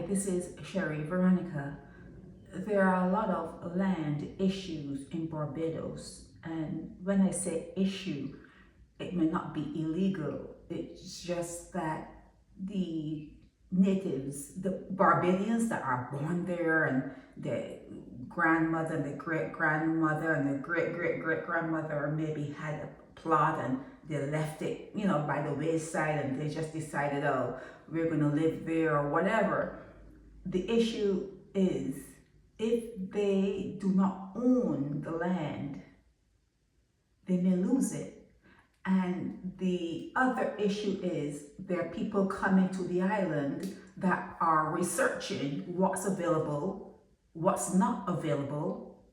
this is Sherry Veronica. There are a lot of land issues in Barbados, and when I say issue, it may not be illegal. It's just that the natives, the Barbadians that are born there, and the grandmother and the great grandmother and the great great great grandmother maybe had a plot and they left it, by the wayside, and they just decided, oh, we're going to live there or whatever. The issue is, if they do not own the land, they may lose it. And the other issue is, there are people coming to the island that are researching what's available, what's not available,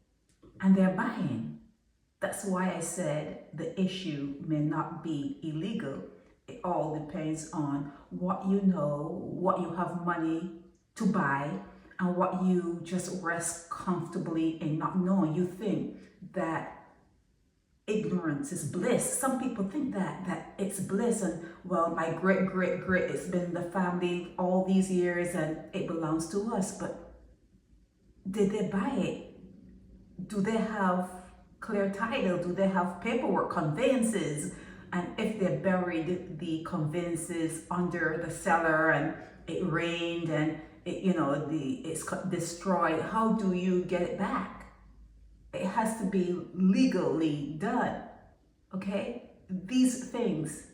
and they're buying. That's why I said the issue may not be illegal. It all depends on what you know, what you have money to buy, and what you just rest comfortably in not knowing. You think that ignorance is bliss. Some people think that it's bliss, and well, my great great great, it's been in the family all these years and it belongs to us. But did they buy it? Do they have clear title? Do they have paperwork, conveyances? And if they buried the conveyances under the cellar and it rained and it's destroyed, how do you get it back? It has to be legally done, okay? These things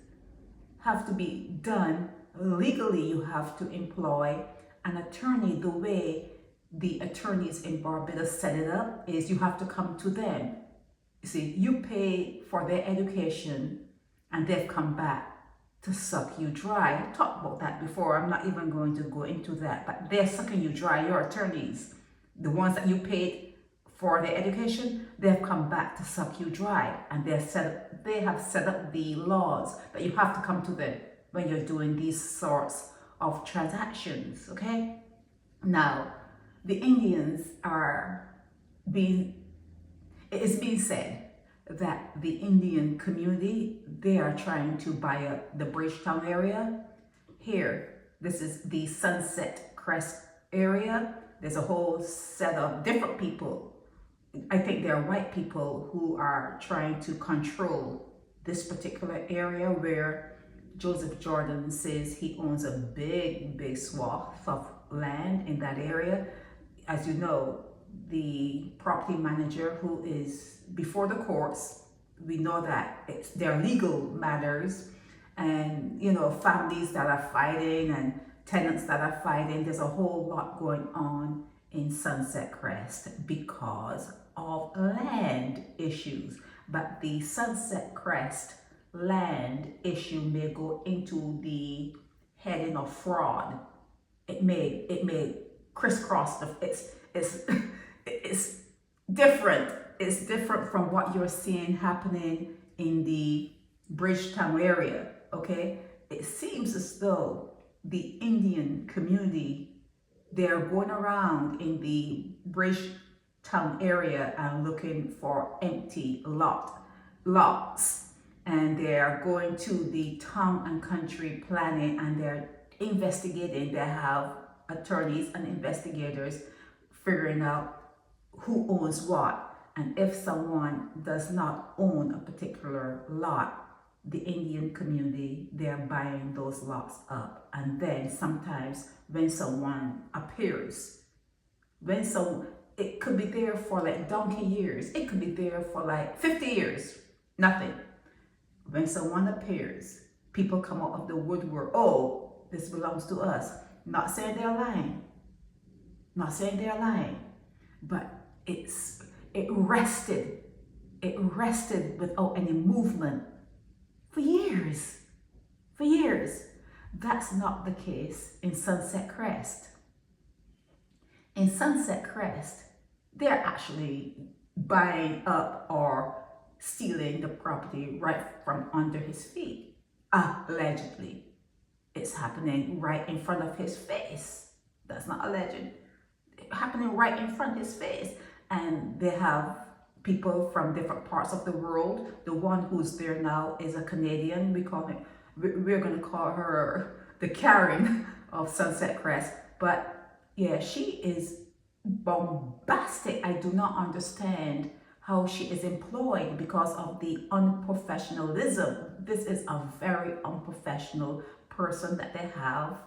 have to be done legally. You have to employ an attorney. The way the attorneys in Barbados set it up is you have to come to them. You see, you pay for their education and they've come back to suck you dry. I talked about that before. I'm not even going to go into that, but they're sucking you dry. Your attorneys, the ones that you paid for their education, they've come back to suck you dry, and they have set up the laws that you have to come to them when you're doing these sorts of transactions, okay? Now, the Indians it is being said that the Indian community, they are trying to buy up the Bridgetown area. Here, this is the Sunset Crest area. There's a whole set of different people. I think they're white people who are trying to control this particular area, where Joseph Jordan says he owns a big, big swath of land in that area. As you know, the property manager who is before the courts, we know that they're legal matters, and families that are fighting and tenants that are fighting. There's a whole lot going on in Sunset Crest because of land issues. But the Sunset Crest land issue may go into the heading of fraud. It may crisscross it's different. It's different from what you're seeing happening in the Bridgetown area, okay? It seems as though the Indian community, they're going around in the Bridgetown area and looking for empty lots. And they're going to the town and country planning and they're investigating. They have attorneys and investigators figuring out who owns what. And if someone does not own a particular lot, the Indian community, they're buying those lots up. And then sometimes when someone appears, it could be there for like donkey years. It could be there for like 50 years, nothing. When someone appears, people come out of the woodwork. Oh, this belongs to us. Not saying they're lying. Not saying they're lying. But it rested without any movement for years. That's not the case in Sunset Crest. In Sunset Crest, they're actually buying up or stealing the property right from under his feet. Allegedly. It's happening right in front of his face. That's not alleged. It's happening right in front of his face. And they have people from different parts of the world. The one who's there now is a Canadian. We're going to call her the Karen of Sunset Crest. But Yeah, she is bombastic. I do not understand how she is employed because of the unprofessionalism. This is a very unprofessional person that they have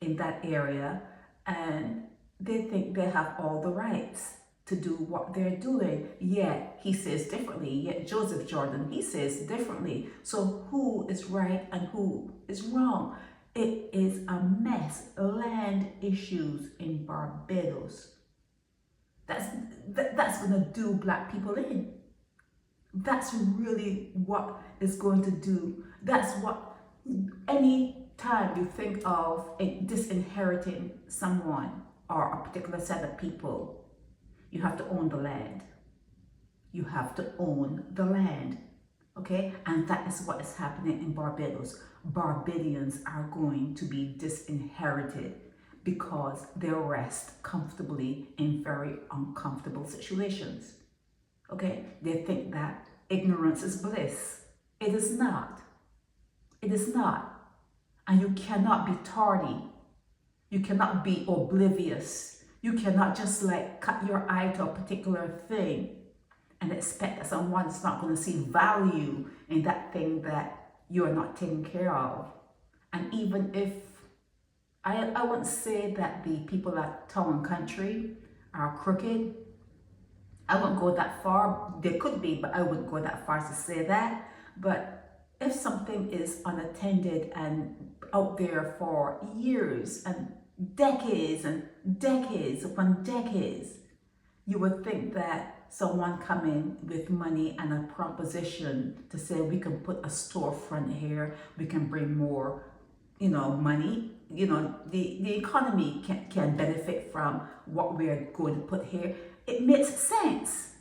in that area, and they think they have all the rights to do what they're doing. Yet he says differently. Yet Joseph Jordan, he says differently. So who is right and who is wrong? It is a mess. Land issues in Barbados. That's gonna do black people in. That's really what is going to do. That's what, any time you think of disinheriting someone or a particular set of people, you have to own the land. You have to own the land. Okay? And that is what is happening in Barbados. Barbadians are going to be disinherited because they rest comfortably in very uncomfortable situations. Okay? They think that ignorance is bliss. It is not. It is not. And you cannot be tardy. You cannot be oblivious. You cannot just like cut your eye to a particular thing and expect that someone is not going to see value in that thing that you're not taking care of. And even if, I wouldn't say that the people at Town and Country are crooked. I wouldn't go that far. They could be, but I wouldn't go that far to say that. But if something is unattended and out there for years and decades upon decades, you would think that someone coming with money and a proposition to say we can put a storefront here, we can bring more, money, the economy can benefit from what we're going to put here. It makes sense.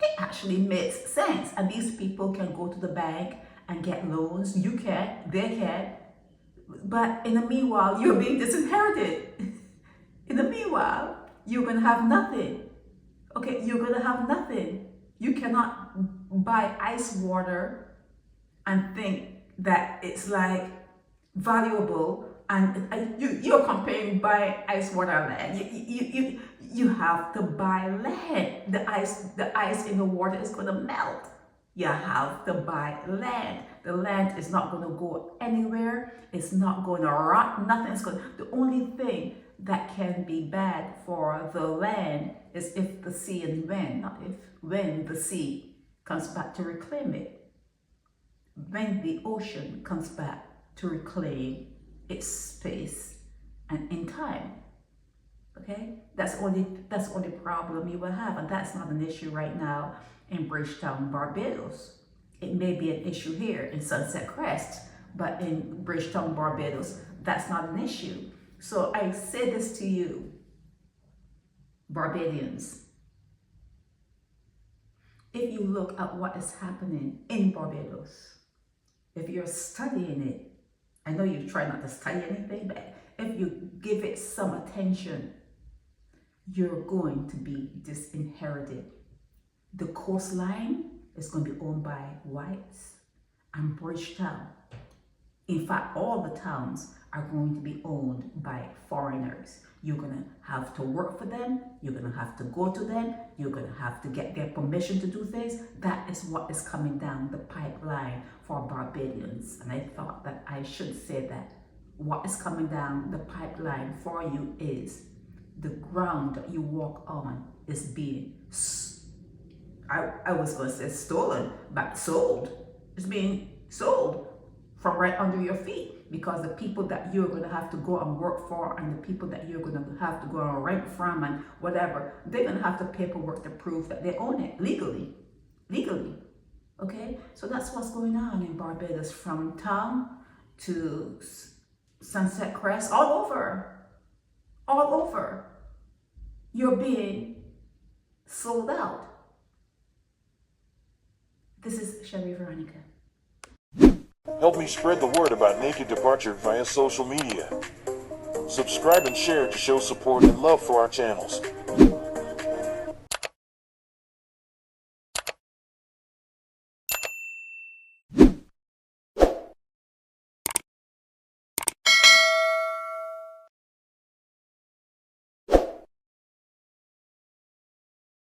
It actually makes sense. And these people can go to the bank and get loans. You can, they can. But in the meanwhile, you're being disinherited. In the meanwhile, you're going to have nothing. Okay, you're going to have nothing. You cannot buy ice water and think that it's like valuable, and you're comparing buy ice water land. You have to buy land. The ice in the water is going to melt. You have to buy land. The land is not going to go anywhere. It's not going to rot. Nothing's going. The only thing that can be bad for the land is if the sea and when, not if, when the sea comes back to reclaim it. When the ocean comes back to reclaim its space and in time. Okay? That's only problem you will have, and that's not an issue right now in Bridgetown, Barbados. It may be an issue here in Sunset Crest, but in Bridgetown, Barbados, that's not an issue. So I say this to you, Barbadians. If you look at what is happening in Barbados, if you're studying it, I know you try not to study anything, but if you give it some attention, you're going to be disinherited. The coastline is going to be owned by whites, and Bridgetown. In fact, all the towns are going to be owned by foreigners. You're going to have to work for them. You're going to have to go to them. You're going to have to get their permission to do things. That is what is coming down the pipeline for Barbadians. And I thought that I should say that. What is coming down the pipeline for you is the ground that you walk on is being, I was going to say stolen, but sold. It's being sold from right under your feet, because the people that you're going to have to go and work for and the people that you're going to have to go and rent from and whatever, they're going to have the paperwork to prove that they own it legally. Okay, so that's what's going on in Barbados, from town to Sunset Crest, all over. You're being sold out. This is Sherry Veronica. Help me spread the word about Naked Departure via social media. Subscribe and share to show support and love for our channels.